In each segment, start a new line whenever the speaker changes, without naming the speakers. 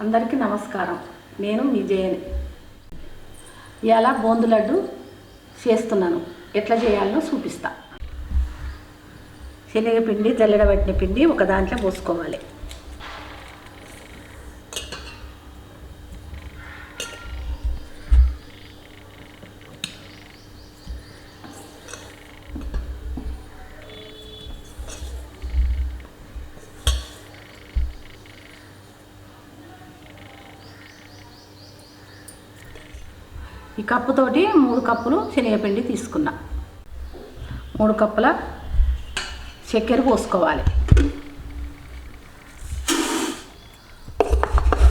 అందరికీ నమస్కారం. నేను మీ జయని. ఇవాళ బూందీ లడ్డు చేస్తున్నాను. ఎట్లా చేయాలో చూపిస్తా. శనగపిండి జల్లెడబట్టిన పిండి ఒక దాంట్లో పోసుకోవాలి. ఈ కప్పుతోటి 3 కప్పులు శనగపిండి తీసుకున్నా. 3 కప్పుల చక్కెర పోసుకోవాలి.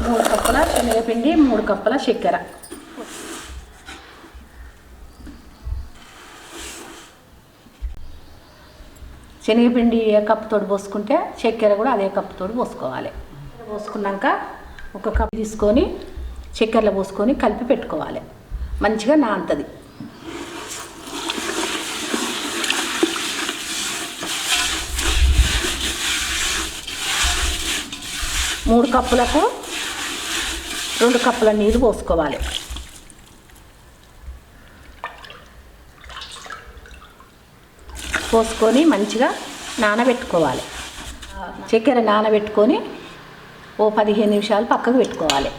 3 కప్పుల శనగపిండి, 3 కప్పుల చక్కెర. శనగపిండి ఏ కప్పుతోటి పోసుకుంటే చక్కెర కూడా అదే కప్పుతోటి పోసుకోవాలి. పోసుకున్నాక ఒక కప్పు తీసుకొని చక్కెరలో పోసుకొని కలిపి పెట్టుకోవాలి. మంచిగా నానుతుంది. మూడు కప్పులకు 2 కప్పుల నీళ్ళు పోసుకోవాలి. పోసుకొని మంచిగా నానబెట్టుకోవాలి. చక్కెర నానబెట్టుకొని ఓ 15 నిమిషాలు పక్కకు పెట్టుకోవాలి.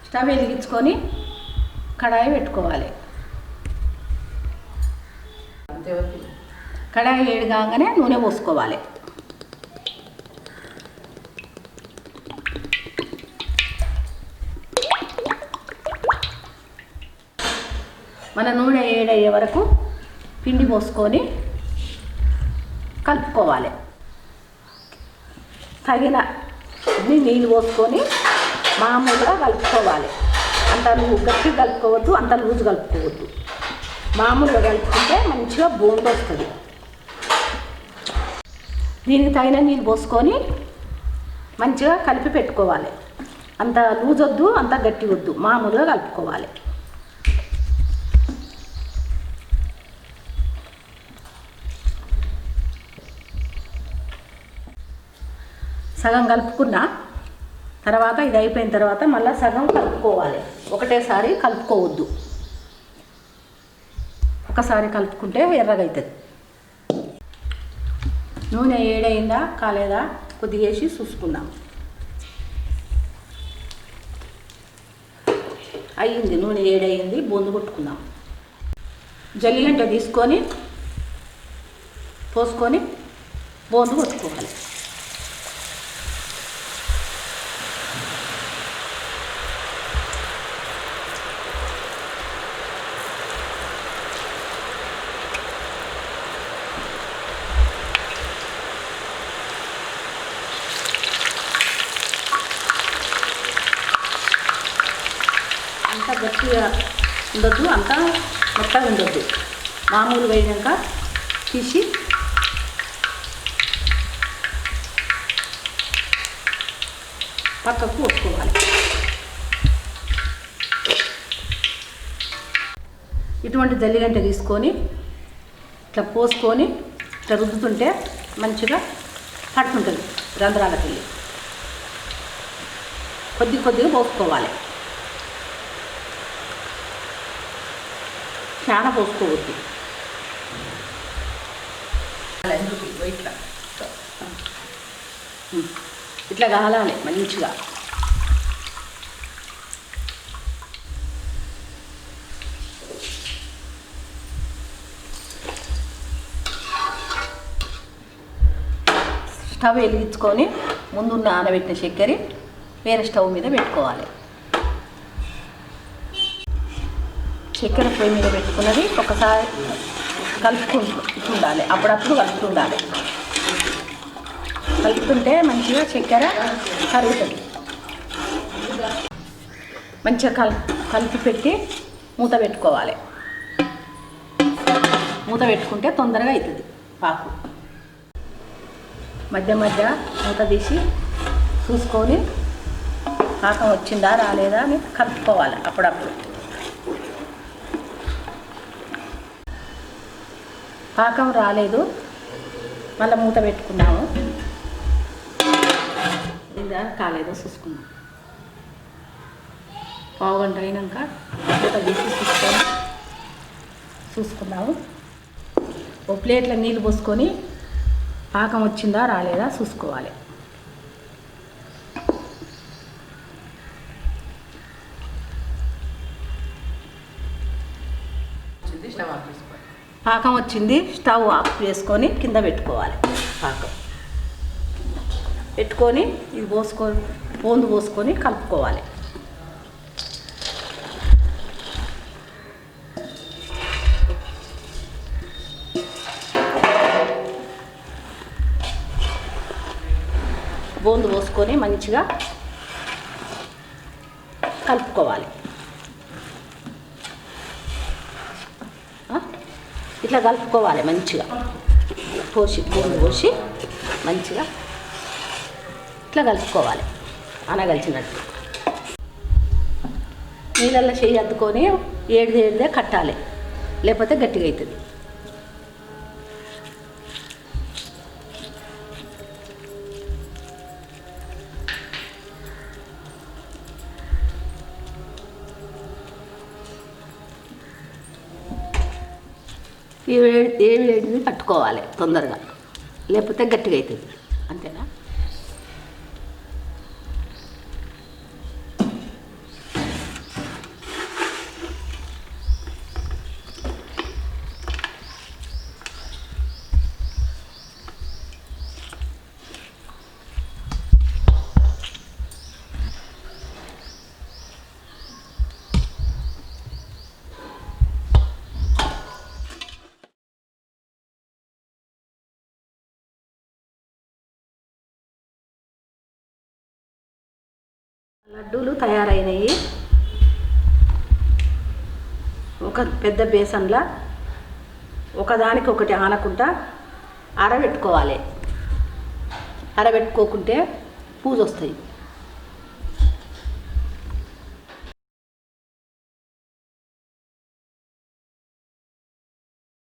స్టవ్ వెలిగించుకొని కడాయి పెట్టుకోవాలి. కడాయి వేడి కాగానే నూనె పోసుకోవాలి. మన నూనె వేడయ్యే వరకు పిండి పోసుకొని కలుపుకోవాలి. తగిన నీళ్ళు పోసుకొని మామూలుగా కలుపుకోవాలి. అంత గట్టి కలుపుకోవద్దు, అంత లూజు కలుపుకోవద్దు. మామూలుగా కలుపుకుంటే మంచిగా బూందీ వస్తుంది. దీనికి తగిన నీళ్ళు పోసుకొని మంచిగా కలిపి పెట్టుకోవాలి. అంత లూజ్ వద్దు, అంత గట్టి వద్దు, మామూలుగా కలుపుకోవాలి. సగం కలుపుకున్న తర్వాత ఇది అయిపోయిన తర్వాత మళ్ళీ సగం కలుపుకోవాలి. ఒకటేసారి కలుపుకోవద్దు. ఒకసారి కలుపుకుంటే ఎర్రగా అవుతుంది. నూనె ఏడైందా కాలేదా కొద్దిగా వేసి చూసుకుందాం. అయ్యింది, నూనె ఏడైంది. బూందీ కొట్టుకుందాం. జల్లిగంట తీసుకొని పోసుకొని బూందీ కొట్టుకోవాలి. అంత గట్టిగా ఉండొద్దు, అంత మెత్తగా ఉండొద్దు. మామూలు వేయడాక తీసి పక్కకు పోసుకోవాలి. ఇటువంటి జల్లిగంట తీసుకొని ఇట్లా పోసుకొని ఇట్లా రుద్దుతుంటే మంచిగా పడుతుంటుంది. రంధ్రాలకు వెళ్ళి కొద్దిగా పోసుకోవాలి. చాలా పోసుకోవద్దు. ఇట్లా కాలాలి మంచిగా. స్టవ్ వెలిగించుకొని ముందు నానబెట్టిన చక్కెర వేరే స్టవ్ మీద పెట్టుకోవాలి. చక్కెర పొయ్యి మీద పెట్టుకున్నది ఒకసారి కలుపుకుంటుండాలి. అప్పుడప్పుడు కలుపుతుండాలి. కలుపుతుంటే మంచిగా చక్కెర కరుగుతుంది. మంచిగా కలిపి పెట్టి మూత పెట్టుకోవాలి. మూత పెట్టుకుంటే తొందరగా అవుతుంది పాకు. మధ్య మూత తీసి చూసుకొని పాకం వచ్చిందా రాలేదా అని కలుపుకోవాలి అప్పుడప్పుడు. పాకం రాలేదు, మళ్ళీ మూత పెట్టుకున్నాము. అయిందా కాలేదో చూసుకుందాం. పావు గంట అయినాక తీసి చూసుకుందాము. ఓ ప్లేట్లో నీళ్ళు పోసుకొని పాకం వచ్చిందా రాలేదా చూసుకోవాలి. పాకం వచ్చింది, స్టవ్ ఆఫ్ చేసుకొని కింద పెట్టుకోవాలి. పాకం పెట్టుకొని ఇది పోందు పోసుకొని కలుపుకోవాలి. బోందు పోసుకొని మంచిగా కలుపుకోవాలి. ఇట్లా కలుపుకోవాలి మంచిగా. బోందు పోసి మంచిగా ఇట్లా కలుపుకోవాలి అనగలిచినట్టు. నీళ్ళల్లో చెయ్యి అద్దుకొని ఏడిదే కట్టాలి, లేకపోతే గట్టిగా అవుతుంది. ఈ వేడిది పట్టుకోవాలి తొందరగా, లేకపోతే గట్టిగా అవుతుంది. అంతేనా? లడ్డూలు తయారైనవి. ఒక పెద్ద బేసన్లా ఒకదానికి ఒకటి ఆనకుండా ఆరబెట్టుకోవాలి. ఆరబెట్టుకోకుంటే పూజ వస్తాయి.